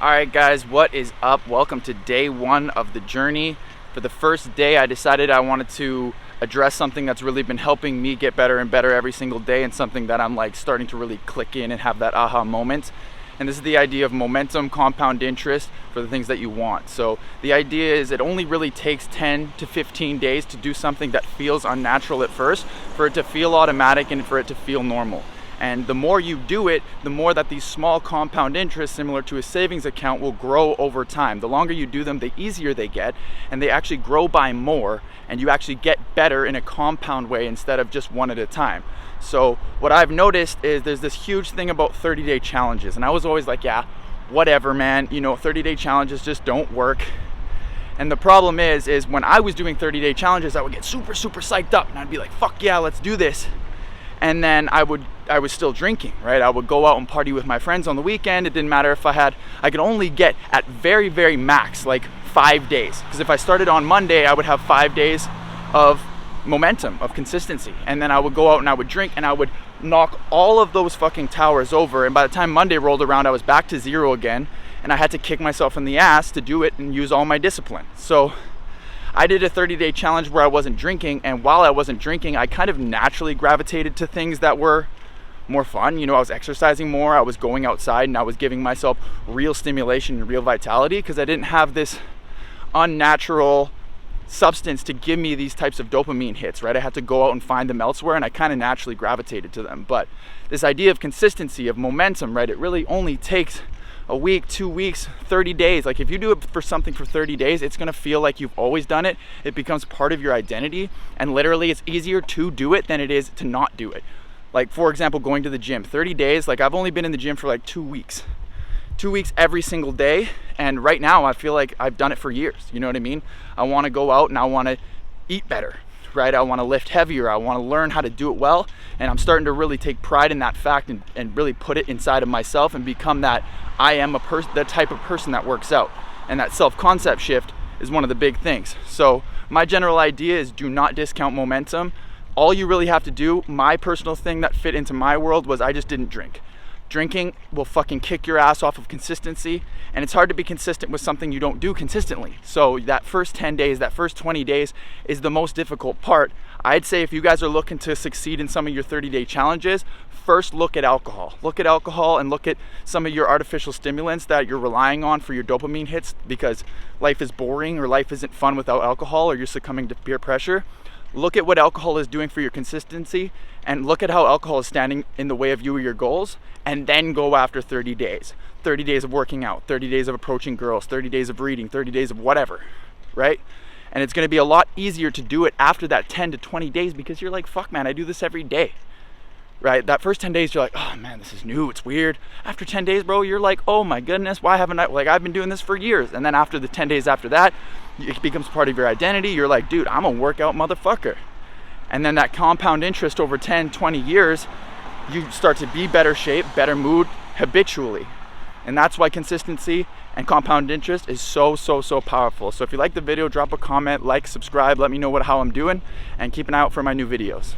Alright guys, what is up? Welcome to day one of the journey. For the first day, I decided I wanted to address something that's really been helping me get better and better every single day, and something that I'm like starting to really click in and have that aha moment. And this is the idea of momentum, compound interest for the things that you want. So the idea is it only really takes 10 to 15 days to do something that feels unnatural at first, for it to feel automatic and for it to feel normal. And the more you do it, the more that these small compound interests, similar to a savings account, will grow over time. The longer you do them, the easier they get, and they actually grow by more, and you actually get better in a compound way instead of just one at a time. So what I've noticed is there's this huge thing about 30-day challenges, and I was always like, yeah, whatever, man, 30-day challenges just don't work. And the problem is when I was doing 30-day challenges, I would get super psyched up, and I'd be like, fuck yeah, let's do this. And then I was still drinking, right? I would go out and party with my friends on the weekend. It didn't matter if I could only get at very max, like 5 days. Because if I started on Monday, I would have 5 days of momentum, of consistency. And then I would go out and I would drink and I would knock all of those fucking towers over. And by the time Monday rolled around, I was back to zero again. And I had to kick myself in the ass to do it and use all my discipline. So I did a 30-day challenge where I wasn't drinking, and while I wasn't drinking, I kind of naturally gravitated to things that were more fun. I was exercising more, I was going outside, and I was giving myself real stimulation and real vitality, because I didn't have this unnatural substance to give me these types of dopamine hits, right? I had to go out and find them elsewhere, and I kind of naturally gravitated to them. But this idea of consistency, of momentum, right? It really only takes a week, 2 weeks, 30 days. Like if you do it for something for 30 days, it's gonna feel like you've always done it. It becomes part of your identity, and literally it's easier to do it than it is to not do it. Like for example, going to the gym, 30 days, like I've only been in the gym for like 2 weeks. 2 weeks every single day, and right now I feel like I've done it for years, you know what I mean? I wanna go out and I wanna eat better, right? I wanna lift heavier, I wanna learn how to do it well, and I'm starting to really take pride in that fact and really put it inside of myself and become that I am the type of person that works out. And that self-concept shift is one of the big things. So my general idea is do not discount momentum. All you really have to do, my personal thing that fit into my world, was I just didn't drink. Drinking will fucking kick your ass off of consistency, and it's hard to be consistent with something you don't do consistently. So that first 10 days, that first 20 days is the most difficult part. I'd say if you guys are looking to succeed in some of your 30-day challenges, first look at alcohol. Look at alcohol and look at some of your artificial stimulants that you're relying on for your dopamine hits, because life is boring or life isn't fun without alcohol, or you're succumbing to peer pressure. Look at what alcohol is doing for your consistency, and look at how alcohol is standing in the way of you or your goals, and then go after 30 days. 30 days of working out, 30 days of approaching girls, 30 days of reading, 30 days of whatever, right? And it's gonna be a lot easier to do it after that 10 to 20 days, because you're like, fuck man, I do this every day, right? That first 10 days, you're like, oh man, this is new, it's weird. After 10 days, bro, you're like, oh my goodness, why haven't I, I've been doing this for years. And then after the 10 days after that, it becomes part of your identity. You're like, dude, I'm a workout motherfucker. And then that compound interest over 10, 20 years, you start to be better shape, better mood habitually. And that's why consistency and compound interest is so powerful. So if you like the video, drop a comment, like, subscribe, let me know how I'm doing, and keep an eye out for my new videos.